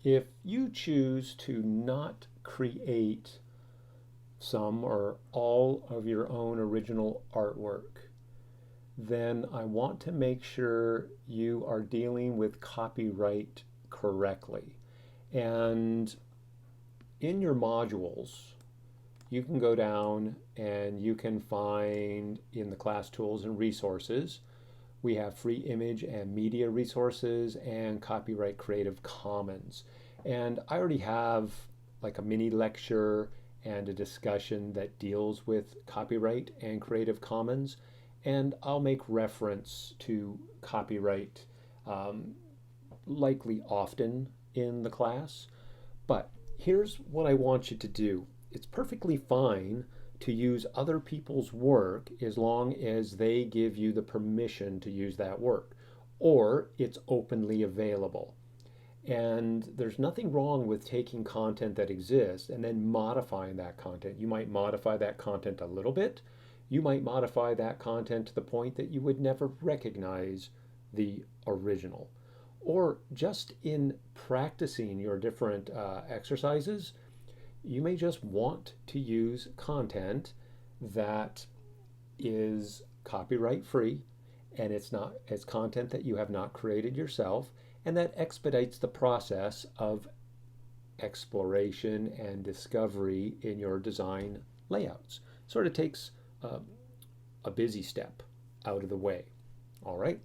If you choose to not create some or all of your own original artwork, then I want to make sure you are dealing with copyright correctly. And in your modules, you can go down and you can find in the class tools and resources, we have free image and media resources and copyright Creative Commons. And I already have like a mini lecture and a discussion that deals with copyright and Creative Commons. And I'll make reference to copyright um, likely often in the class. But here's what I want you to do. It's perfectly fine to use other people's work as long as they give you the permission to use that work, or it's openly available. And there's nothing wrong with taking content that exists and then modifying that content. You might modify that content a little bit. You might modify that content to the point that you would never recognize the original. Or just in practicing your different exercises, you may just want to use content that is copyright free and it's content that you have not created yourself, and that expedites the process of exploration and discovery in your design layouts. Sort of takes a busy step out of the way. All right.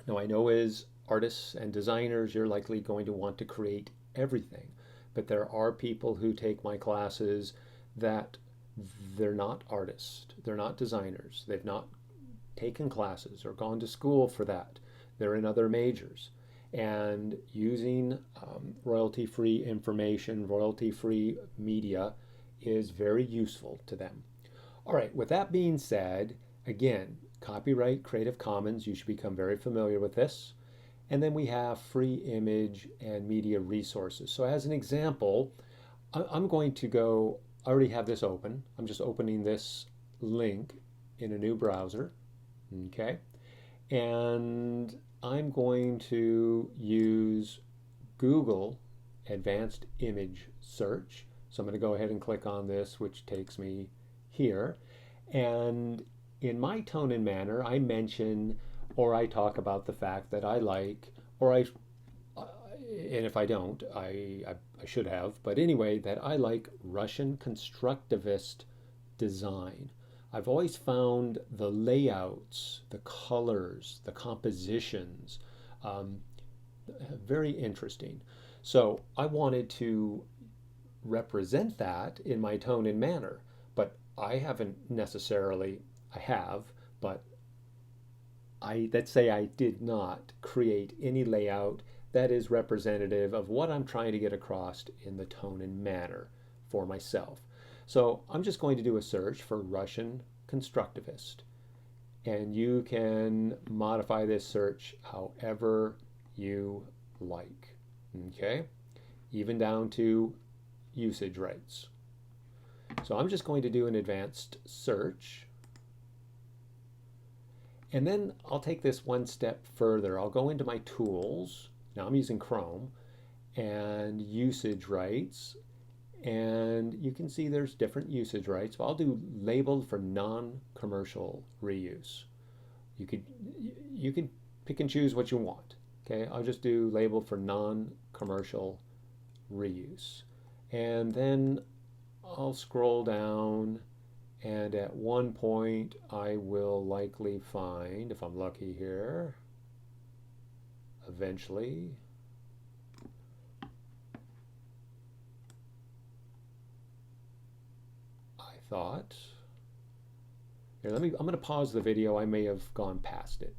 Now I know as artists and designers, you're likely going to want to create everything, but there are people who take my classes that they're not artists, they're not designers, they've not taken classes or gone to school for that. They're in other majors. And using royalty-free information, royalty-free media is very useful to them. All right, with that being said, again, copyright Creative Commons, you should become very familiar with this. And then we have free image and media resources. So as an example, I'm going to go, I already have this open. I'm just opening this link in a new browser, okay? And I'm going to use Google Advanced Image Search. So I'm going to go ahead and click on this, which takes me here. And in my tone and manner, I mention or I talk about the fact that I like, and if I don't, I should have, but anyway, that I like Russian constructivist design. I've always found the layouts, the colors, the compositions very interesting. So I wanted to represent that in my tone and manner, but I haven't necessarily, I have, but let's say I did not create any layout that is representative of what I'm trying to get across in the tone and manner for myself. So I'm just going to do a search for Russian constructivist, and you can modify this search however you like, okay? Even down to usage rights. So I'm just going to do an advanced search. And then I'll take this one step further. I'll go into my tools. Now I'm using Chrome and usage rights. And you can see there's different usage rights. I'll do labeled for non-commercial reuse. You can pick and choose what you want. Okay, I'll just do labeled for non-commercial reuse. And then I'll scroll down, and at one point I will likely find, if I'm lucky here, eventually, I thought, here, I'm going to pause the video. I may have gone past it.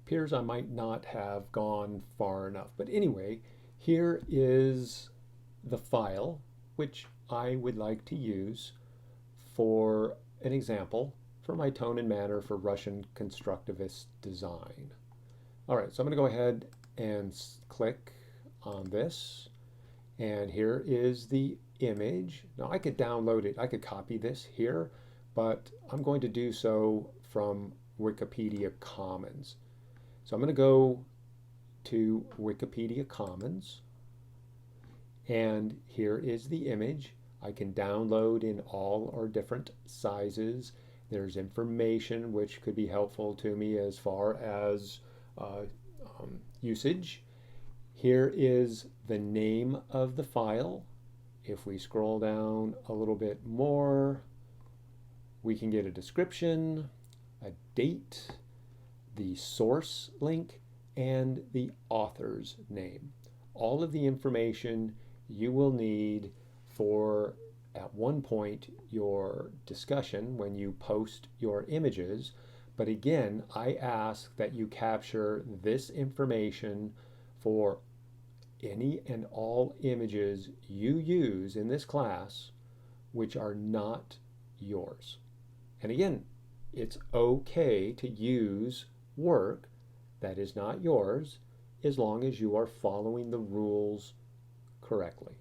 Appears I might not have gone far enough. But anyway, here is the file which I would like to use for an example for my tone and manner for Russian constructivist design. All right, so I'm going to go ahead and click on this, and here is the image. Now I could download it, I could copy this here, but I'm going to do so from Wikipedia Commons. So I'm going to go to Wikipedia Commons, and here is the image. I can download in all our different sizes. There's information which could be helpful to me as far as usage. Here is the name of the file. If we scroll down a little bit more, we can get a description, a date, the source link, and the author's name. All of the information you will need for, at one point, your discussion when you post your images. But again, I ask that you capture this information for any and all images you use in this class which are not yours. And again, it's okay to use work that is not yours as long as you are following the rules correctly.